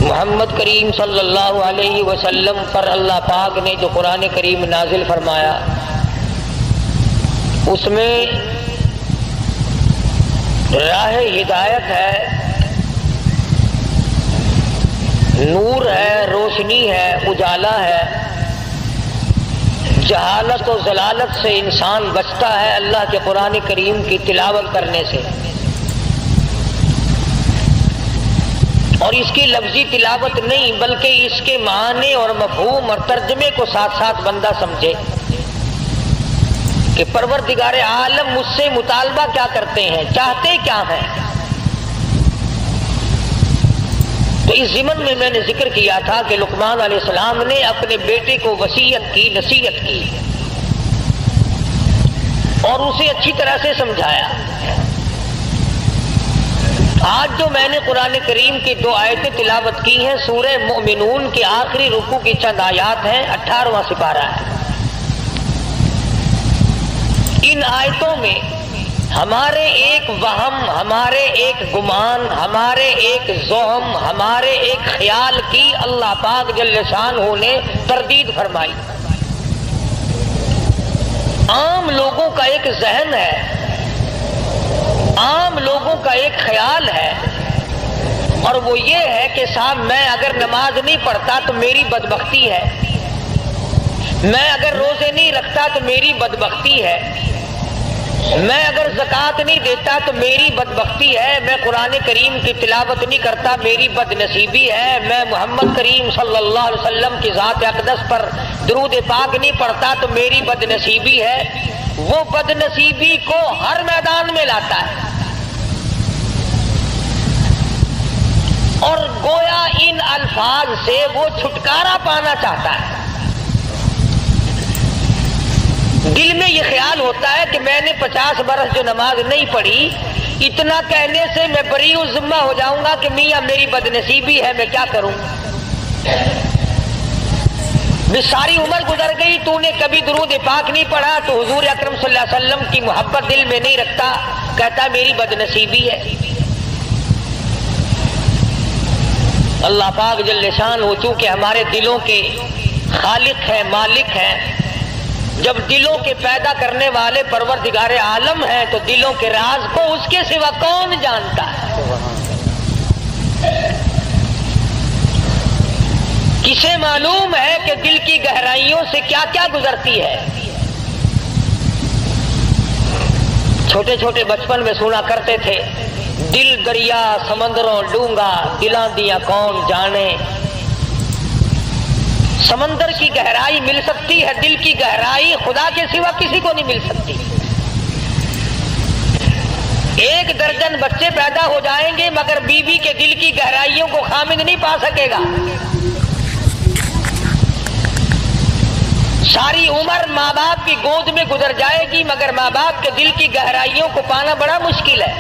محمد کریم صلی اللہ علیہ وسلم پر اللہ پاک نے جو قرآن کریم نازل فرمایا اس میں راہ ہدایت ہے، نور ہے، روشنی ہے، اجالا ہے، جہالت و ضلالت سے انسان بچتا ہے اللہ کے قرآن کریم کی تلاوت کرنے سے، اور اس کی لفظی تلاوت نہیں بلکہ اس کے معنی اور مفہوم اور ترجمے کو ساتھ ساتھ بندہ سمجھے کہ پروردگار عالم مجھ سے مطالبہ کیا کرتے ہیں، چاہتے کیا ہیں۔ تو اس ضمن میں نے ذکر کیا تھا کہ لقمان علیہ السلام نے اپنے بیٹے کو وصیت کی، نصیحت کی اور اسے اچھی طرح سے سمجھایا۔ آج جو میں نے قرآن کریم کی 2 آیتیں تلاوت کی ہیں، سورہ مومنون کے آخری رکوع کی چند آیات ہیں، 18واں سپارہ ہے۔ ان آیتوں میں ہمارے ایک وہم، ہمارے ایک گمان، ہمارے ایک زوہم، ہمارے ایک خیال کی اللہ پاک جل شانہ نے تردید فرمائی۔ عام لوگوں کا ایک ذہن ہے، عام لوگوں کا ایک خیال ہے، اور وہ یہ ہے کہ صاحب میں اگر نماز نہیں پڑھتا تو میری بدبختی ہے، میں اگر روزے نہیں رکھتا تو میری بدبختی ہے، میں اگر زکوٰۃ نہیں دیتا تو میری بدبختی ہے، میں قرآن کریم کی تلاوت نہیں کرتا میری بد نصیبی ہے، میں محمد کریم صلی اللہ علیہ وسلم کی ذات اقدس پر درود پاک نہیں پڑھتا تو میری بد نصیبی ہے۔ وہ بد نصیبی کو ہر میدان میں لاتا ہے، اور گویا ان الفاظ سے وہ چھٹکارا پانا چاہتا ہے۔ دل میں یہ خیال ہوتا ہے کہ میں نے 50 برس جو نماز نہیں پڑھی، اتنا کہنے سے میں بری الذمہ ہو جاؤں گا کہ میاں میری بد نصیبی ہے، میں کیا کروں؟ ساری عمر گزر گئی، تو نے کبھی درود پاک نہیں پڑھا، تو حضور اکرم صلی اللہ علیہ وسلم کی محبت دل میں نہیں رکھتا، کہتا میری بد نصیبی ہے۔ اللہ پاک جل شانہ چونکہ ہمارے دلوں کے خالق ہیں، مالک ہیں، جب دلوں کے پیدا کرنے والے پروردگار عالم ہیں تو دلوں کے راز کو اس کے سوا کون جانتا ہے؟ کسے معلوم ہے کہ دل کی گہرائیوں سے کیا کیا گزرتی ہے؟ چھوٹے چھوٹے بچپن میں سنا کرتے تھے، دل دریا سمندروں ڈونگا، دلاں دیا کون جانے۔ سمندر کی گہرائی مل سکتی ہے، دل کی گہرائی خدا کے سوا کسی کو نہیں مل سکتی۔ 1 درجن بچے پیدا ہو جائیں گے مگر بیوی کے دل کی گہرائیوں کو خامد نہیں پا سکے گا۔ ساری عمر ماں باپ کی گود میں گزر جائے گی مگر ماں باپ کے دل کی گہرائیوں کو پانا بڑا مشکل ہے۔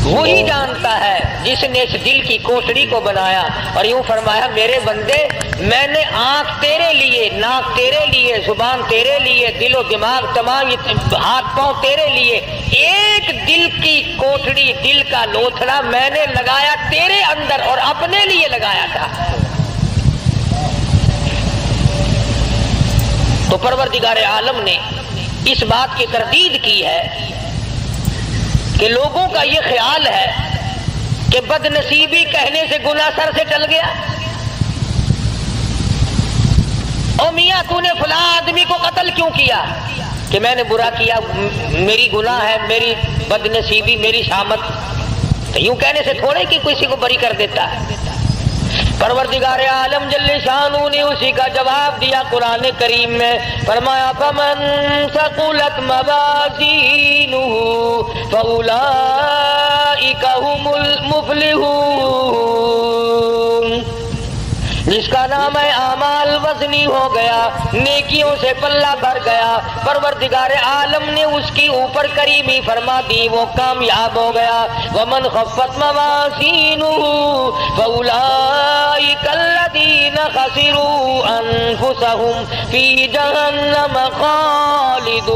وہی جانتا ہے جس نے اس دل کی کوٹڑی کو بنایا، اور یوں فرمایا میرے بندے میں نے آنکھ تیرے لیے، ناک تیرے لیے، زبان تیرے لیے، دل و دماغ تمام ہاتھ پاؤں تیرے لیے، ایک دل کی کوٹڑی، دل کا لوتھڑا میں نے لگایا تیرے اندر اور اپنے لیے لگایا تھا۔ تو پروردگار عالم نے اس بات کی تردید کی ہے کہ لوگوں کا یہ خیال ہے کہ بد نصیبی کہنے سے گناہ سر سے ٹل گیا۔ او میاں تو نے فلاں آدمی کو قتل کیوں کیا؟ کہ میں نے برا کیا، میری گناہ ہے، میری بد نصیبی، میری شامت۔ تو یوں کہنے سے تھوڑے کہ کسی کو بری کر دیتا ہے۔ پروردگار عالم جل شانہ نے اسی کا جواب دیا قرآن کریم میں، فرمایا فمن ثقلت موازینہ فاولئک هم المفلحون۔ جس کا نام ہے اعمال وزنی ہو گیا، نیکیوں سے پلہ بھر گیا، پروردگار عالم نے اس کی اوپر کریمی فرما دی، وہ کامیاب ہو گیا۔ ومن خفت موازینہ فاولئک الذین خسروا انفسهم فی جہنم خالدون۔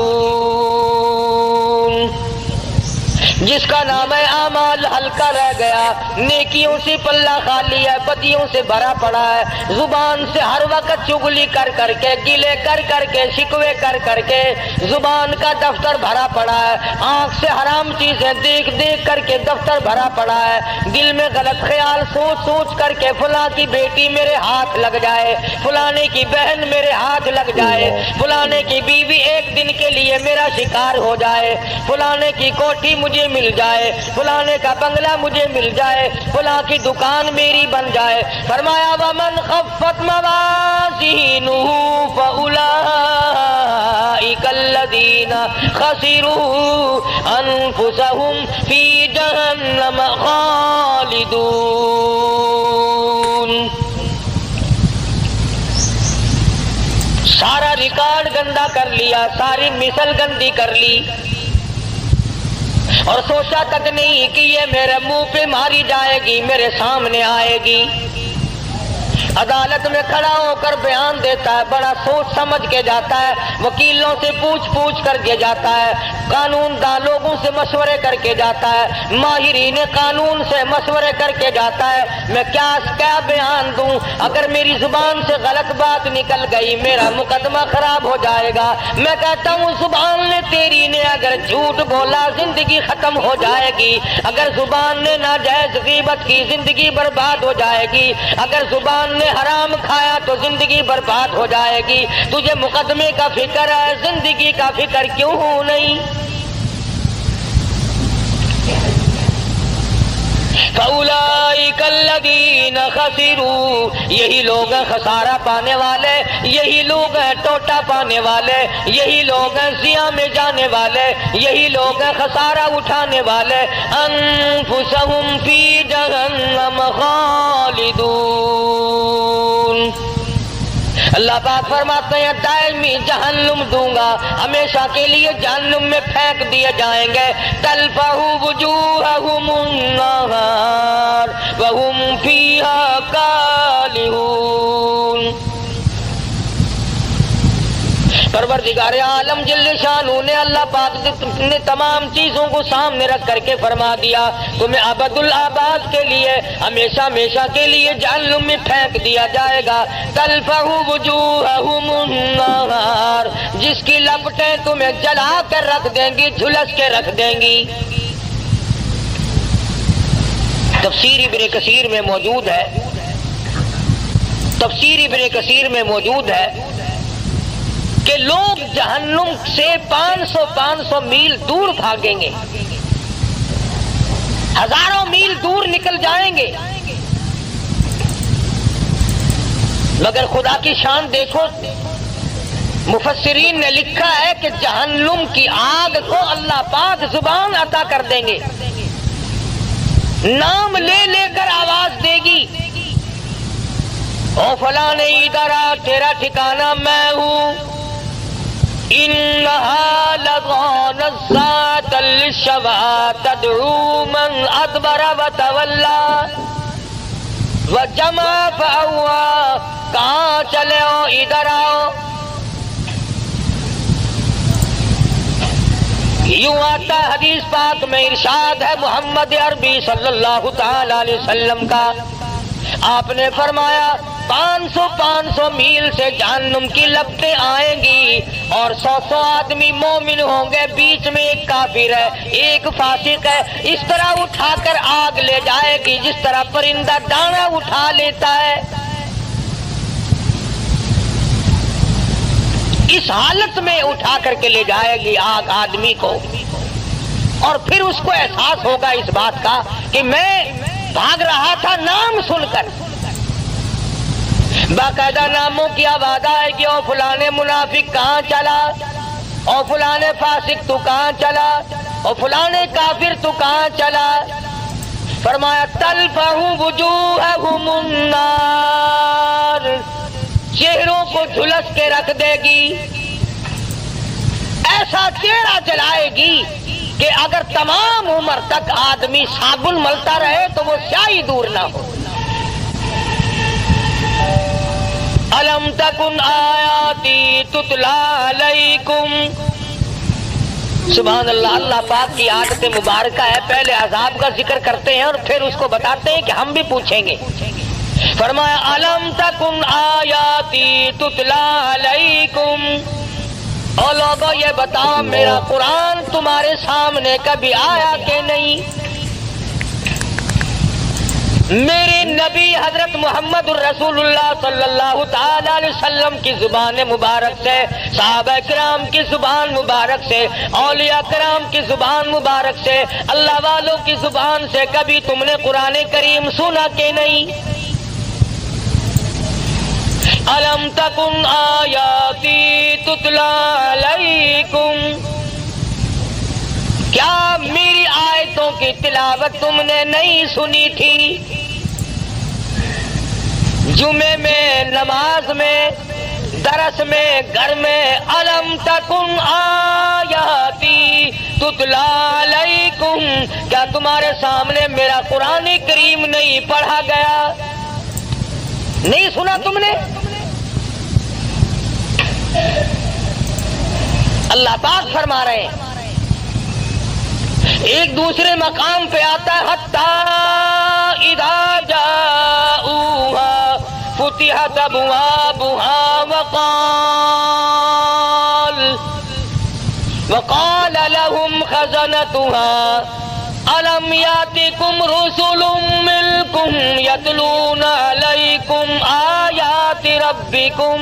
جس کا نام ہے اعمال ہلکا رہ گیا، نیکیوں سے پلہ خالی ہے، بدیوں سے بھرا پڑا ہے، زبان سے ہر وقت چغلی کر کر کے، گلے کر کر کے، شکوے کر کر کے زبان کا دفتر بھرا پڑا ہے، آنکھ سے حرام چیزیں دیکھ دیکھ کر کے دفتر بھرا پڑا ہے، دل میں غلط خیال سوچ سوچ کر کے فلاں کی بیٹی میرے ہاتھ لگ جائے، فلانے کی بہن میرے ہاتھ لگ جائے، فلانے کی بیوی ایک دن کے لیے میرا شکار ہو جائے، فلانے کی کوٹھی مجھے مل جائے، فلانے کا بنگلہ مجھے مل جائے، فلاں کی دکان میری بن جائے۔ فرمایا وَمَنْ خَفَّتْ مَوَازِينُهُ فَأُولَئِكَ الَّذِينَ خَسِرُوا أَنفُسَهُمْ فِي جَهَنَّمَ خَالِدُونَ۔ سارا ریکارڈ گندا کر لیا، ساری مثل گندی کر لی، اور سوچا تک نہیں کہ یہ میرے منہ پہ ماری جائے گی، میرے سامنے آئے گی۔ عدالت میں کھڑا ہو کر بیان دیتا ہے، بڑا سوچ سمجھ کے جاتا ہے، وکیلوں سے پوچھ پوچھ کر کے جاتا ہے، قانون دان لوگوں سے مشورے کر کے جاتا ہے، ماہرین قانون سے مشورے کر کے جاتا ہے، میں کیا بیان دوں؟ اگر میری زبان سے غلط بات نکل گئی میرا مقدمہ خراب ہو جائے گا۔ میں کہتا ہوں زبان نے تیری نے اگر جھوٹ بولا زندگی ختم ہو جائے گی، اگر زبان نے ناجائز غیبت کی زندگی برباد ہو جائے گی، اگر زبان نے حرام کھایا تو زندگی برباد ہو جائے گی۔ تجھے مقدمے کا فکر ہے، زندگی کا فکر کیوں نہیں؟ فَأُولَئِكَ الَّذِينَ خَسِرُوا، یہی لوگ ہیں خسارہ پانے والے، یہی لوگ ہیں ٹوٹا پانے والے، یہی لوگ ہیں زیاں میں جانے والے، یہی لوگ ہیں خسارہ اٹھانے والے۔ أَنفُسَهُمْ فِي جَهَنَّمَ خَالِدُونَ۔ اللہ پاک فرماتے ہیں دائمی جہنم دوں گا، ہمیشہ کے لیے جہنم میں پھینک دیے جائیں گے۔ تلفح وجوہہم النار وہم فیہا کالہون۔ پروردگار عالم جل شانہ نے اللہ پاک نے تمام چیزوں کو سامنے رکھ کر کے فرما دیا تمہیں ابد الآباد کے لیے ہمیشہ ہمیشہ کے لیے جہنم میں پھینک دیا جائے گا۔ تلفح وجوہہم النار، جس کی لپٹیں تمہیں جلا کر رکھ دیں گی، جھلس کے رکھ دیں گی۔ تفسیر ابن کثیر میں موجود ہے، تفسیر ابن کثیر میں موجود ہے کہ لوگ جہنم سے 500 میل دور بھاگیں گے، ہزاروں میل دور نکل جائیں گے، مگر خدا کی شان دیکھو، مفسرین نے لکھا ہے کہ جہنم کی آگ کو اللہ پاک زبان عطا کر دیں گے، نام لے لے کر آواز دے گی، او فلاں ادھر آ، تیرا ٹھکانہ میں ہوں۔ إنها لظى نزاعة للشوى تدعو من أدبر وتولى وجمع فأوعى۔ کہاں چلے ہو؟ ادھر آؤ۔ یوں آتا حدیث پاک میں ارشاد ہے محمد عربی صلی اللہ تعالی علیہ وسلم کا، آپ نے فرمایا 500 میل سے جہنم کی لپٹیں آئیں گی اور 100 آدمی مومن ہوں گے، بیچ میں ایک کافر ہے، ایک فاسق ہے، اس طرح اٹھا کر آگ لے جائے گی جس طرح پرندہ دانا اٹھا لیتا ہے۔ اس حالت میں اٹھا کر کے لے جائے گی آگ آدمی کو، اور پھر اس کو احساس ہوگا اس بات کا کہ میں بھاگ رہا تھا نام سن کر، باقاعدہ ناموں کی آواز آئے گی، او فلانے منافق کہاں چلا، او فلانے فاسق تو کہاں چلا، او فلانے کافر تو کہاں چلا۔ فرمایا تلفح وجوہہم النار، چہروں کو جھلس کے رکھ دے گی، ایسا چہرہ جلائے گی کہ اگر تمام عمر تک آدمی صابن ملتا رہے تو وہ سیاہی دور نہ ہو۔ أَلَمْ تَكُنْ آيَاتِي تُتْلَىٰ عَلَيْكُمْ سبحان اللہ. اللہ پاک کی عادت مبارکہ ہے، پہلے عذاب کا ذکر کرتے ہیں اور پھر اس کو بتاتے ہیں کہ ہم بھی پوچھیں گے. فرمایا الم تکن آیاتی تتلا علیکم، اور لوگوں یہ بتاؤ میرا قرآن تمہارے سامنے کبھی آیا کہ نہیں؟ میرے نبی حضرت محمد الرسول اللہ صلی اللہ تعالی علیہ وسلم کی زبان مبارک سے، صحابہ کرام کی زبان مبارک سے، اولیاء کرام کی زبان مبارک سے، اللہ والوں کی زبان سے کبھی تم نے قرآن کریم سنا کہ نہیں؟ الم تکن آیاتی تتلا علیکم، کیا میری آیتوں کی تلاوت تم نے نہیں سنی تھی؟ جمعے میں، نماز میں، درس میں، گھر میں. الم تکن آیاتی تتلا علیکم، کیا تمہارے سامنے میرا قرآن کریم نہیں پڑھا گیا؟ نہیں سنا تم نے؟ اللہ پاک فرما رہے ہیں. ایک دوسرے مقام پہ آتا ہے حتی اذا جاؤوہا فتحت ابوابها وقال لهم خزنتها الم یاتکم رسل منکم یتلون علیکم آیات ربکم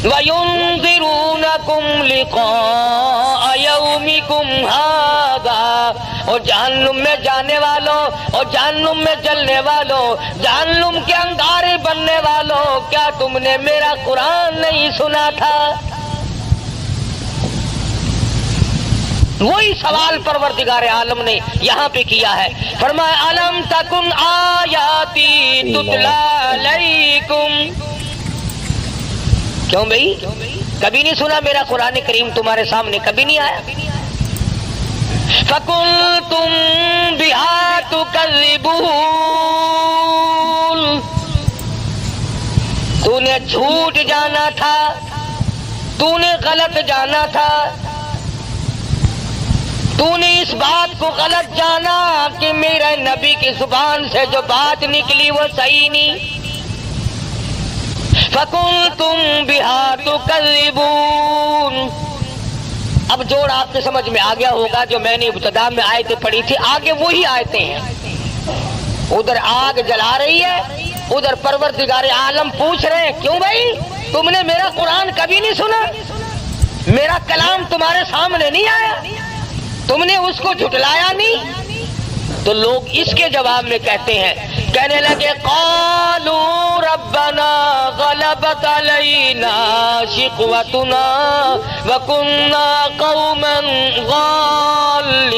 وَيُنذِرُونَكُمْ لِقَاءَ يَوْمِكُمْ هَذَا. اور جہنم میں جانے والوں اور جہنم میں جلنے والوں، جہنم کے انگارے بننے والوں، کیا تم نے میرا قرآن نہیں سنا تھا؟ وہی سوال پروردگار عالم نے یہاں پہ کیا ہے. فرمایا الم تکن آیاتی تتلا علیکم، کیوں بھائی کبھی نہیں سنا میرا قرآن کریم تمہارے سامنے کبھی نہیں آیا؟ فَكُنْتُمْ بِهَا تُكَذِّبُونَ، تو نے جھوٹ جانا تھا، تو نے غلط جانا تھا، تو نے اس بات کو غلط جانا کہ میرے نبی کی زبان سے جو بات نکلی وہ صحیح نہیں. فَكُنْتُمْ بِهَا تُكَذِّبُونَ. اب جوڑ آپ کے سمجھ میں آ گیا ہوگا. جو میں نے ابتدا میں آیتیں پڑھی تھی آگے وہی آیتیں ہیں. ادھر آگ جلا رہی ہے، ادھر پروردگار عالم پوچھ رہے ہیں کیوں بھائی تم نے میرا قرآن کبھی نہیں سنا؟ میرا کلام تمہارے سامنے نہیں آیا؟ تم نے اس کو جھٹلایا نہیں؟ تو لوگ اس کے جواب میں کہتے ہیں، کہنے لگے قالوا ربنا غلبت علینا شقوتنا وکنا قوما غالین.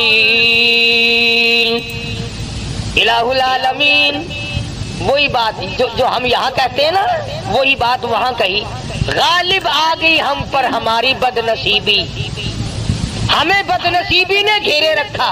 الہ العالمین وہی بات جو ہم یہاں کہتے ہیں نا، وہی بات وہاں کہی. غالب آ گئی ہم پر ہماری بد نصیبی، ہمیں بد نصیبی نے گھیرے رکھا،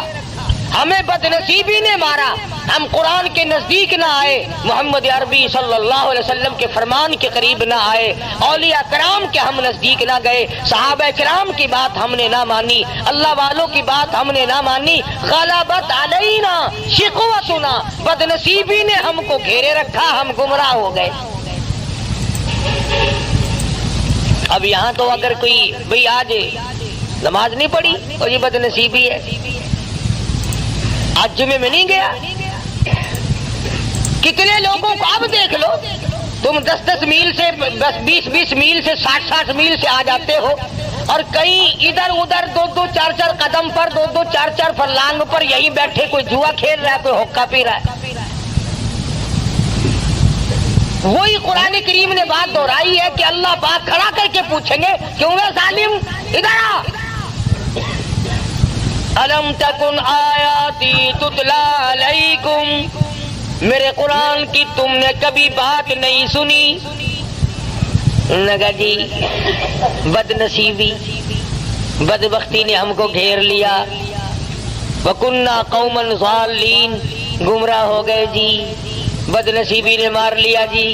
ہمیں بد نصیبی نے مارا. ہم قرآن کے نزدیک نہ آئے، محمد عربی صلی اللہ علیہ وسلم کے فرمان کے قریب نہ آئے، اولیاء کرام کے ہم نزدیک نہ گئے، صحابہ کرام کی بات ہم نے نہ مانی، اللہ والوں کی بات ہم نے نہ مانی. غلبت علینا شقوتنا، بد نصیبی نے ہم کو گھیرے رکھا، ہم گمراہ ہو گئے. اب یہاں تو اگر کوئی بھئی آج نماز نہیں پڑھی اور یہ بد نصیبی ہے، آج جمعے میں نہیں گیا. کتنے لوگوں کو اب دیکھ لو، تم 10 میل سے 20 میل سے 60 میل سے آ جاتے ہو، اور کہیں ادھر ادھر 2 4 قدم پر 2 4 فرلانگ پر یہیں بیٹھے کوئی جوا کھیل رہا ہے، کوئی حقہ پی رہا ہے. وہی قرآن کریم نے بات دہرائی ہے کہ اللہ پاک کھڑا کر کے پوچھیں گے کیوں ہے ظالم ادھر آ. الم تکن آیاتی تتلا علیکم، میرے قرآن کی تم نے کبھی بات نہیں سنی؟ لگا جی بد نصیبی بدبختی نے ہم کو گھیر لیا. وَكُنَّا قَوْمًا ضَالِّينَ، گمراہ ہو گئے جی، بد نصیبی نے مار لیا جی.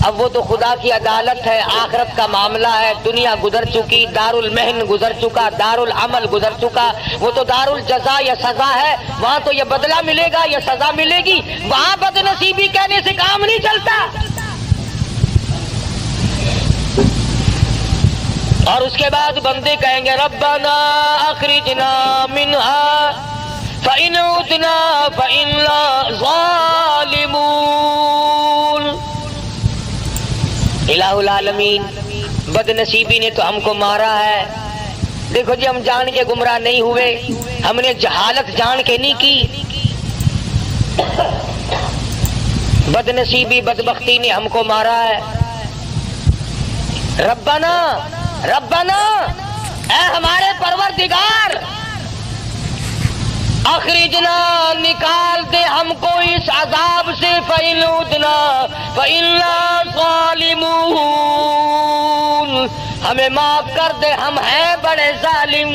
اب وہ تو خدا کی عدالت ہے، آخرت کا معاملہ ہے، دنیا گزر چکی، دار المحن گزر چکا، دار العمل گزر چکا، وہ تو دار الجزا یا سزا ہے، وہاں تو یہ بدلہ ملے گا یا سزا ملے گی، وہاں بد نصیبی کہنے سے کام نہیں چلتا۔ اور اس کے بعد بندے کہیں گے ربنا اخرجنا منہا فإن عدنا فإنا ظالمون۔ الہ العالمین، بد نصیبی نے تو ہم کو مارا ہے، دیکھو جی ہم جان کے گمراہ نہیں ہوئے، ہم نے جہالت جان کے نہیں کی، بد نصیبی بدبختی نے ہم کو مارا ہے۔ ربنا ربنا، اے ہمارے پروردگار، اخرجنا، نکال دے ہم کو اس عذاب سے، فإن عدنا فإنا ظالمون، ہمیں معاف کر دے، ہم ہیں بڑے ظالم،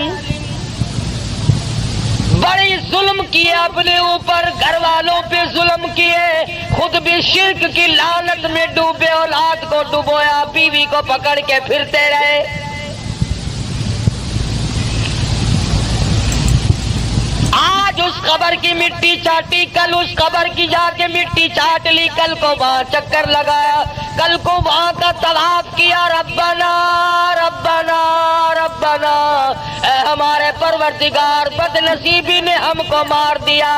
بڑی ظلم کیے اپنے اوپر، گھر والوں پہ ظلم کیے، خود بھی شرک کی لعنت میں ڈوبے، اولاد کو ڈبویا، بیوی کو پکڑ کے پھرتے رہے۔ آج اس قبر کی مٹی چاٹی، کل اس قبر کی جا کے مٹی چاٹ لی، کل کو وہاں چکر لگایا، کل کو وہاں کا طواف کیا۔ ربنا ربنا ربنا، اے ہمارے پروردگار، بد نصیبی نے ہم کو مار دیا۔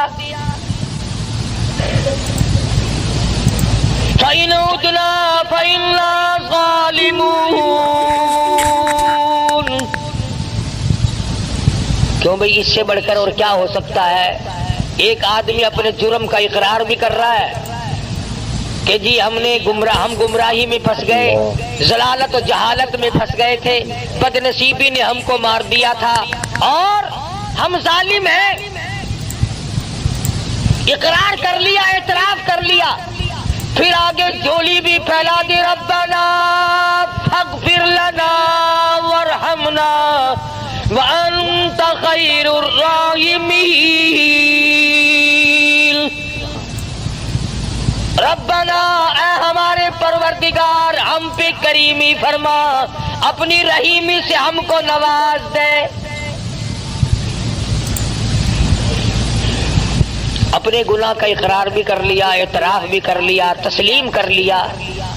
فإن عدنا فإنا ظالمون۔ کیوں بھئی، اس سے بڑھ کر اور کیا ہو سکتا ہے؟ ایک آدمی اپنے جرم کا اقرار بھی کر رہا ہے کہ جی ہم گمراہی میں پھنس گئے، ضلالت و جہالت میں پھنس گئے تھے، بد نصیبی نے ہم کو مار دیا تھا اور ہم ظالم ہیں، اقرار کر لیا، اعتراف کر لیا، پھر آگے جھولی بھی پھیلا دی، ربنا فاغفر لنا وارحمنا وانت خیر الراحمین۔ ربنا، اے ہمارے پروردگار، ہم پہ کریمی فرما، اپنی رحیمی سے ہم کو نواز دے۔ اپنے گناہ کا اقرار بھی کر لیا، اعتراف بھی کر لیا، تسلیم کر لیا،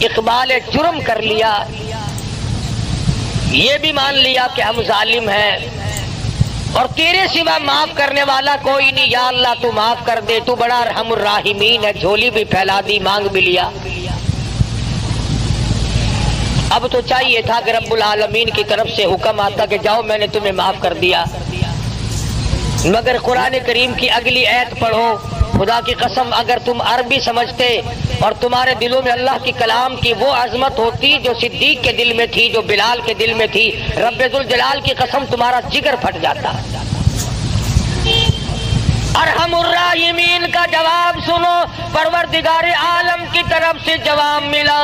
اقبال جرم کر لیا، یہ بھی مان لیا کہ ہم ظالم ہیں اور تیرے سوا معاف کرنے والا کوئی نہیں، یا اللہ تو معاف کر دے، تو بڑا ارحم الراحمین ہے۔ جھولی بھی پھیلا دی، مانگ بھی لیا۔ اب تو چاہیے تھا کہ رب العالمین کی طرف سے حکم آتا کہ جاؤ میں نے تمہیں معاف کر دیا، مگر قرآن کریم کی اگلی آیت پڑھو، خدا کی قسم اگر تم عربی سمجھتے اور تمہارے دلوں میں اللہ کی کلام کی وہ عظمت ہوتی جو صدیق کے دل میں تھی، جو بلال کے دل میں تھی، رب ذوالجلال کی قسم تمہارا جگر پھٹ جاتا۔ ارحم الراحمین کا جواب سنو، پروردگار عالم کی طرف سے جواب ملا،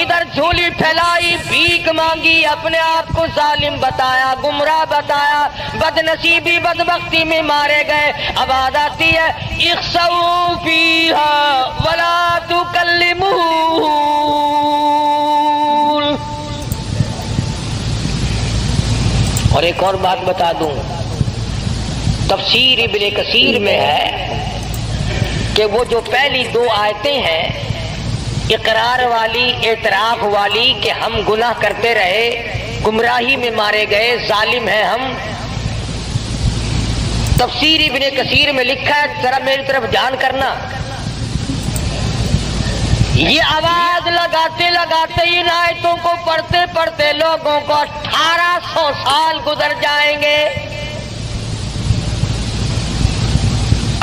ادھر جھولی پھیلائی، بھیک مانگی، اپنے آپ کو ظالم بتایا، گمراہ بتایا، بد نصیبی بدبختی میں مارے گئے۔ آواز آتی ہے اخسؤوا فیہا ولا تکلمون۔ اور ایک اور بات بتا دوں، تفسیر ابن کثیر میں ہے کہ وہ جو پہلی دو آیتیں ہیں اقرار والی، اعتراف والی کہ ہم گناہ کرتے رہے، گمراہی میں مارے گئے، ظالم ہیں ہم، تفسیر ابن کثیر میں لکھا ہے، ذرا میری طرف دھیان کرنا، یہ آواز لگاتے لگاتے ان آیتوں کو پڑھتے پڑھتے لوگوں کو 1800 سال گزر جائیں گے،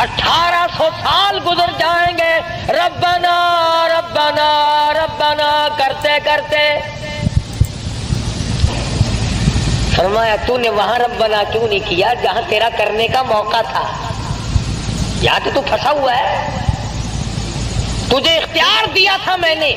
1800 سال گزر جائیں گے، ربنا ربنا ربنا کرتے کرتے۔ فرمایا تو نے وہاں ربنا کیوں نہیں کیا جہاں تیرا کرنے کا موقع تھا؟ یہاں تو پھنسا ہوا ہے، تجھے اختیار دیا تھا، میں نے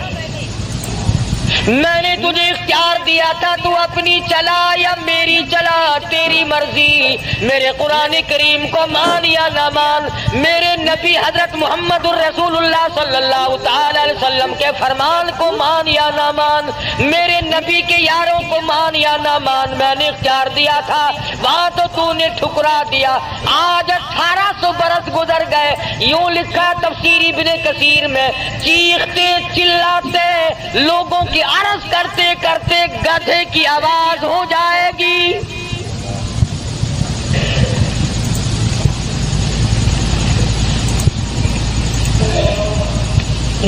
تجھے اختیار دیا تھا، تو اپنی چلا یا میری چلا، تیری مرضی، میرے قرآن کریم کو مان یا نہ مان، میرے نبی حضرت محمد الرسول اللہ صلی اللہ تعالی علیہ وسلم کے فرمان کو مان یا نہ مان، میرے نبی کے یاروں کو مان یا نہ مان، میں نے اختیار دیا تھا، وہاں تو نے ٹھکرا دیا۔ آج 1800 برس گزر گئے، یوں لکھا تفسیر ابن کثیر میں، چیختے چلاتے لوگوں کی عرض کرتے کرتے گدھے کی آواز ہو جائے گی۔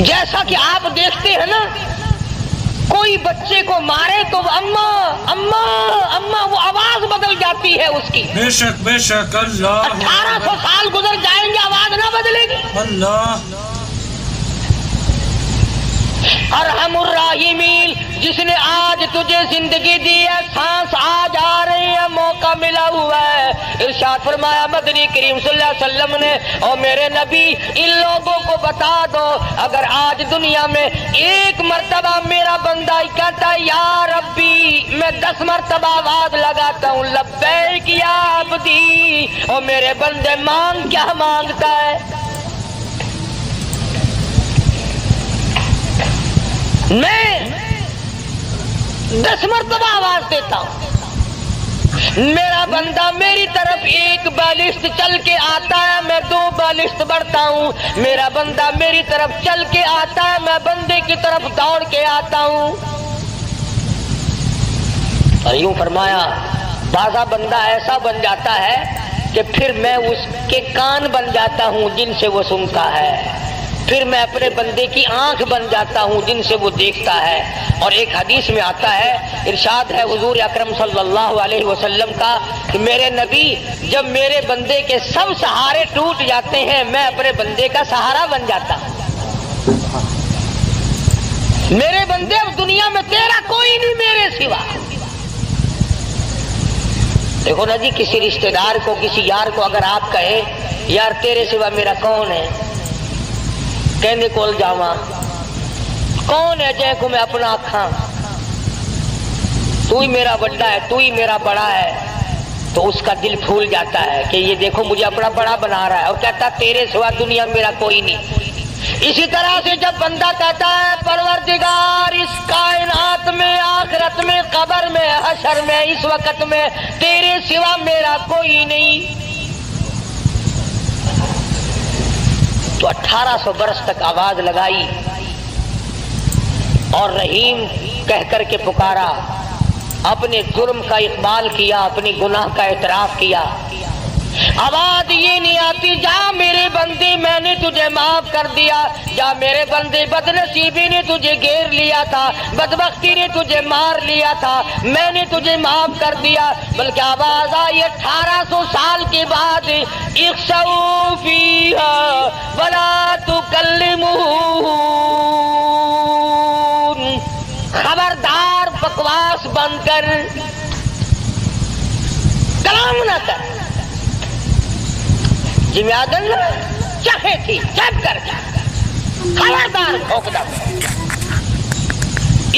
جیسا کہ آپ دیکھتے ہیں نا، کوئی بچے کو مارے تو اماں اماں اماں وہ آواز بدل جاتی ہے اس کی۔ بے شک بے شک، اللہ 1800 سال گزر جائیں گے آواز نہ بدلے گی۔ اللہ ارحم الراحمین، جس نے آج تجھے زندگی دی ہے، سانس آج آ رہی ہے، موقع ملا ہوا ہے، ارشاد فرمایا مدنی کریم صلی اللہ علیہ وسلم نے، اور میرے نبی ان لوگوں کو بتا دو، اگر آج دنیا میں ایک مرتبہ میرا بندہ کہتا ہے یا ربی، میں 10 مرتبہ آواز لگاتا ہوں لبیک یا عبدی، اور میرے بندے مانگ کیا مانگتا ہے؟ میں 10 مرتبہ آواز دیتا ہوں، میرا بندہ میری طرف 1 بالشت چل کے آتا ہے، میں 2 بالشت بڑھتا ہوں، میرا بندہ میری طرف چل کے آتا ہے، میں بندے کی طرف دوڑ کے آتا ہوں۔ اور یوں فرمایا بعضا بندہ ایسا بن جاتا ہے کہ پھر میں اس کے کان بن جاتا ہوں جن سے وہ سنتا ہے، پھر میں اپنے بندے کی آنکھ بن جاتا ہوں جن سے وہ دیکھتا ہے۔ اور ایک حدیث میں آتا ہے، ارشاد ہے حضور اکرم صلی اللہ علیہ وسلم کا کہ میرے نبی جب میرے بندے کے سب سہارے ٹوٹ جاتے ہیں، میں اپنے بندے کا سہارا بن جاتا ہوں۔ میرے بندے اب دنیا میں تیرا کوئی نہیں میرے سوا۔ دیکھو نا جی، کسی رشتہ دار کو، کسی یار کو اگر آپ کہیں یار تیرے سوا میرا کون ہے، کہنے کول جاواں، کون ہے جے کو میں اپنا آکھاں، تو ہی میرا بڑا ہے، تو ہی میرا بڑا ہے، تو اس کا دل پھول جاتا ہے کہ یہ دیکھو مجھے اپنا بڑا بنا رہا ہے، اور کہتا تیرے سوا دنیا میرا کوئی نہیں۔ اسی طرح سے جب بندہ کہتا ہے پروردگار اس کائنات میں، آخرت میں، قبر میں، حشر میں، اس وقت میں تیرے سوا میرا کوئی نہیں، تو 1800 برس تک آواز لگائی اور رحیم کہہ کر کے پکارا، اپنے جرم کا اقبال کیا، اپنی گناہ کا اعتراف کیا۔ آواز یہ نہیں آتی جا میرے بندے میں نے تجھے معاف کر دیا، جا میرے بندے بد نصیبی نے تجھے گھیر لیا تھا، بدبختی نے تجھے مار لیا تھا، میں نے تجھے معاف کر دیا، بلکہ آواز آئی 1800 سال کے بعد، اخسؤوا فیہا ولا تکلمون، خبردار بکواس بند کر، کلام نہ کر، جی آدم چاہے تھی چپ کر کے خبردار ٹھوک دو،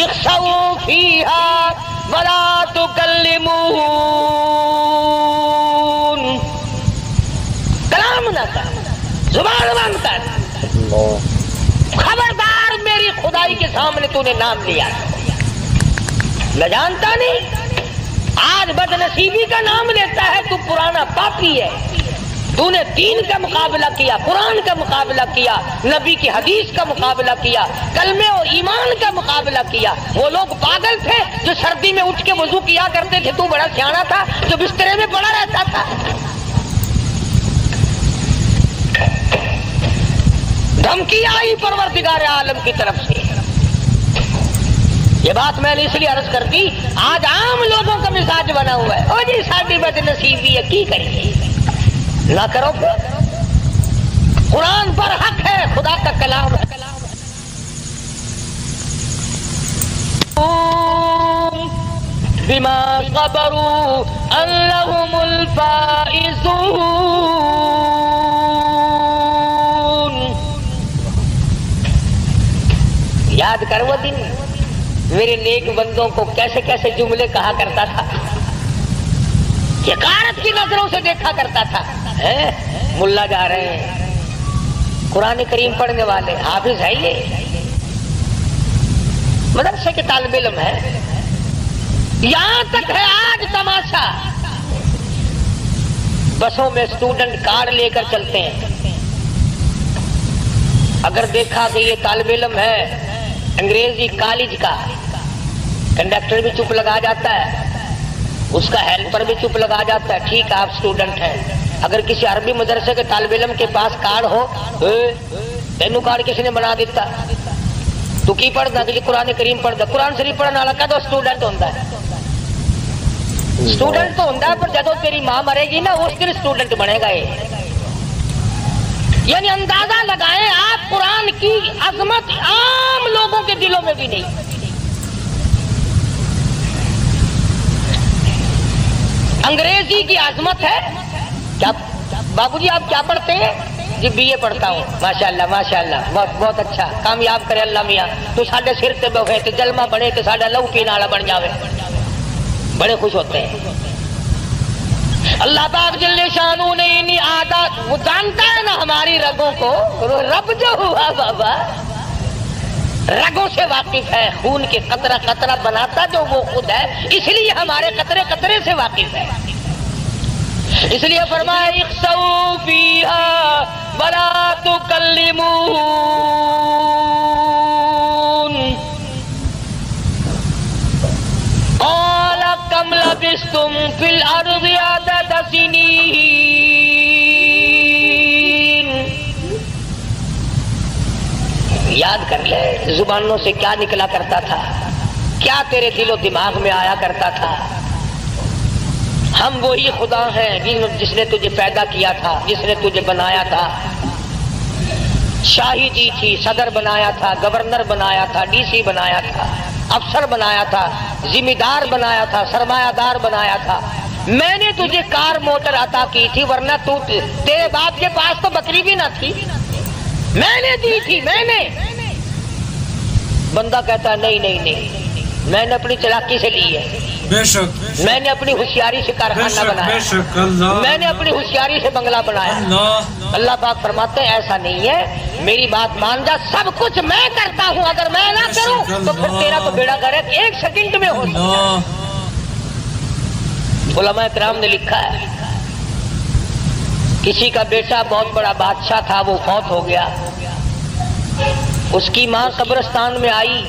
اخسؤوا فیہا ولا تکلمون، کلام نہ کر، زبان بند کر، خبردار میری خدائی کے سامنے تو نے نام لیا، میں جانتا نہیں آج بد نصیبی کا نام لیتا ہے، تو پرانا پاپی ہے، تو نے دین کا مقابلہ کیا، قرآن کا مقابلہ کیا، نبی کی حدیث کا مقابلہ کیا، کلمے اور ایمان کا مقابلہ کیا۔ وہ لوگ پاگل تھے جو سردی میں اٹھ کے وضو کیا کرتے تھے، تو بڑا سیانا تھا جو بسترے میں پڑا رہتا تھا۔ دھمکی آئی پروردگار عالم کی طرف سے۔ یہ بات میں نے اس لیے عرض کر دی، آج عام لوگوں کا مزاج بنا ہوا ہے، او جی ساڈی بد نصیبی ہے، کی کریے، نہ کرو، قرآن پر حق ہے، خدا کا کلام ہے۔ بما صبروا انہم الفائزون، یاد کر وہ دن میرے نیک بندوں کو کیسے کیسے جملے کہا کرتا تھا، حقارت کی نظروں سے دیکھا کرتا تھا، ملا جا رہے ہیں، قرآن کریم پڑھنے والے حافظ ہے، یہ مدرسے کے طالب علم ہے. یہاں تک ہے آج تماشا، بسوں میں اسٹوڈنٹ کارڈ لے کر چلتے ہیں. اگر دیکھا کہ یہ طالب علم ہے انگریزی کالج کا، کنڈکٹر بھی چپ لگا جاتا ہے، اس کا ہیلپر بھی چپ لگا جاتا ہے، ٹھیک ہے آپ اسٹوڈنٹ ہیں. اگر کسی عربی مدرسے کے طالب علم کے پاس کارڈ ہو، تینوں کارڈ کس نے بنا دیتا، تو کی پڑھتا کہ قرآن کریم پڑھتا. قرآن شریف پڑھنے والا کا تو اسٹوڈنٹ ہوتا ہے، اسٹوڈنٹ تو ہوتا ہے، پر جب تیری ماں مرے گی نا اس دن اسٹوڈنٹ بنے گا. یعنی اندازہ لگائیں آپ قرآن کی عظمت عام لوگوں کے دلوں میں بھی نہیں. انگریزی کی عظمت ہے. کیا بابو جی آپ کیا پڑھتے ہیں؟ جی بی اے پڑھتا ہوں. ماشاءاللہ ماشاءاللہ، بہت بہت اچھا، کامیاب کرے اللہ میاں. تو ساڈے سر تے بیٹھے تے جلمہ بنے تے ساڈا لہو پینے والا بن جاوے، بڑے خوش ہوتے ہیں. اللہ پاک جل شانہ نے انہی عادات، وہ جانتا ہے نا ہماری رگوں کو. رب جو ہوا بابا رگوں سے واقف ہے، خون کے قطرہ قطرہ بناتا جو وہ خود ہے، اس لیے ہمارے قطرے قطرے سے واقف ہے. اس لیے فرمایا اخسؤوا فیہا ولا تکلمون. قال کم لبثتم فی الارض عدد سنین. یاد کر لے زبانوں سے کیا نکلا کرتا تھا، کیا تیرے دل و دماغ میں آیا کرتا تھا. ہم وہی خدا ہیں جس نے تجھے پیدا کیا تھا، جس نے تجھے بنایا تھا، شاہی دی تھی، صدر بنایا تھا، گورنر بنایا تھا، ڈی سی بنایا تھا، افسر بنایا تھا، ذمہ دار بنایا تھا، سرمایہ دار بنایا تھا. میں نے تجھے کار موٹر عطا کی تھی، ورنہ تیرے باپ کے پاس تو بکری بھی نہ تھی، میں نے دی تھی. میں نے بندہ کہتا ہے نہیں نہیں نہیں، میں نے اپنی چلاکی سے لی ہے، بے شک میں نے اپنی ہوشیاری سے کارخانہ بنایا، میں نے اپنی ہوشیاری سے بنگلہ بنایا. اللہ پاک فرماتے ہیں ایسا نہیں ہے، میری بات مان جا، سب کچھ میں کرتا ہوں، اگر میں نہ کروں تو پھر تیرا تو بیڑا غرق ایک سیکنڈ میں ہو سکتا ہے. علماء کرام نے لکھا ہے کسی کا بیٹا بہت بڑا بادشاہ تھا، وہ فوت ہو گیا. اس کی ماں قبرستان میں آئی،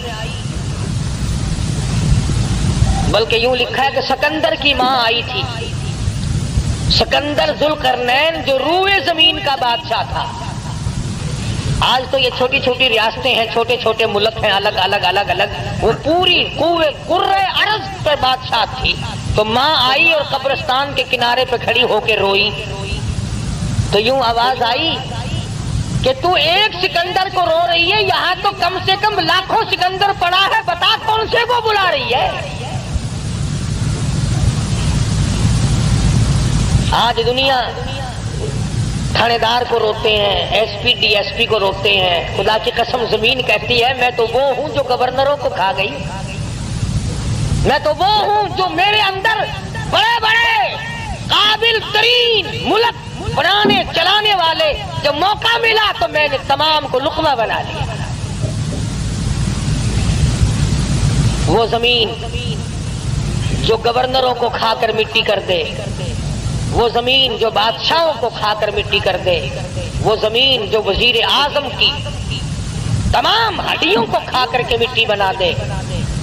بلکہ یوں لکھا ہے کہ سکندر کی ماں آئی تھی. سکندر ذوالقرنین جو روئے زمین کا بادشاہ تھا. آج تو یہ چھوٹی چھوٹی ریاستیں ہیں، چھوٹے چھوٹے ملک ہیں، الگ الگ الگ الگ، وہ پوری کرۂ ارض پہ بادشاہ تھی. تو ماں آئی اور قبرستان کے کنارے پہ کھڑی ہو کے روئی. تو یوں آواز آئی کہ تو ایک سکندر کو رو رہی ہے، یہاں تو کم سے کم لاکھوں سکندر پڑا ہے، بتا کون سے کو بلا رہی ہے. آج دنیا تھانے دار کو روتے ہیں، S P D S P کو روتے ہیں. خدا کی قسم زمین کہتی ہے میں تو وہ ہوں جو گورنروں کو کھا گئی، میں تو وہ ہوں جو میرے اندر بڑے بڑے قابل ترین ملک بنانے چلانے والے، جب موقع ملا تو میں نے تمام کو لقمہ بنا لیا. وہ زمین جو گورنروں کو کھا کر مٹی کر دے، وہ زمین جو بادشاہوں کو کھا کر مٹی کر دے، وہ زمین جو وزیر اعظم کی تمام ہڈیوں کو کھا کر کے مٹی بنا دے،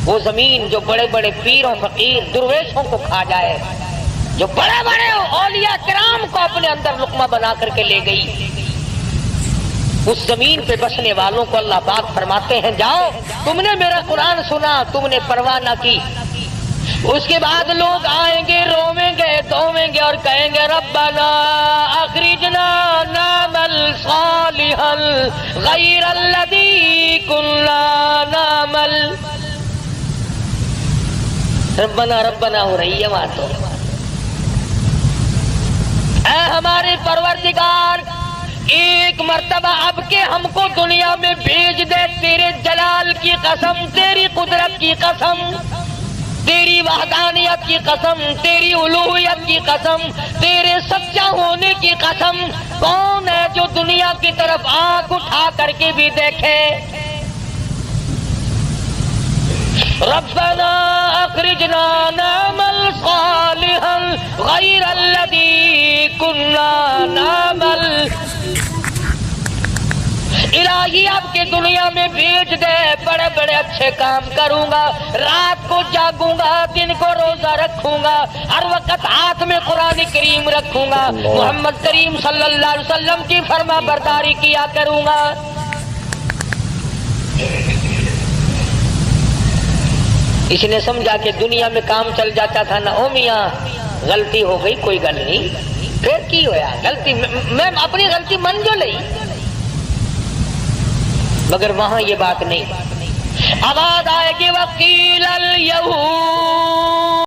وہ زمین جو بڑے بڑے پیروں فقیر درویشوں کو کھا جائے، جو بڑے بڑے اولیاء کرام کو اپنے اندر لقمہ بنا کر کے لے گئی، اس زمین پہ بسنے والوں کو اللہ پاک فرماتے ہیں جاؤ، تم نے میرا قرآن سنا، تم نے پرواہ نہ کی. اس کے بعد لوگ آئیں گے، رویں گے، دھویں گے اور کہیں گے ربنا اخرجنا نعمل صالحا غیر الذی کنا نعمل. ربنا ربنا ہو رہی ہے وہاں تو. اے ہمارے پروردگار، ایک مرتبہ اب کے ہم کو دنیا میں بھیج دے، تیرے جلال کی قسم، تیری قدرت کی قسم، تیری وحدانیت کی قسم، تیری الوہیت کی قسم، تیرے سچا ہونے کی قسم. کون ہے جو دنیا دنیا کی طرف آنکھ اٹھا کر کے بھی دیکھے. ربنا اخرجنا نعمل صالحا غیر الذی کنا نعمل. الہی اب کے دنیا میں بھیج دے, بڑے بڑے اچھے کام کروں گا, رات کو جاگوں گا, دن کو روزہ رکھوں گا, ہر وقت ہاتھ میں قرآن کریم رکھوں گا, محمد کریم صلی اللہ علیہ وسلم کی فرما برداری کیا کروں گا. اس نے سمجھا کہ دنیا میں کام چل جاتا تھا نا, او میاں غلطی ہو گئی کوئی گل نہیں, پھر کی ہویا غلطی, میں اپنی غلطی من جو لئی. مگر وہاں یہ بات نہیں, آواز آئے گی وقیل الیہود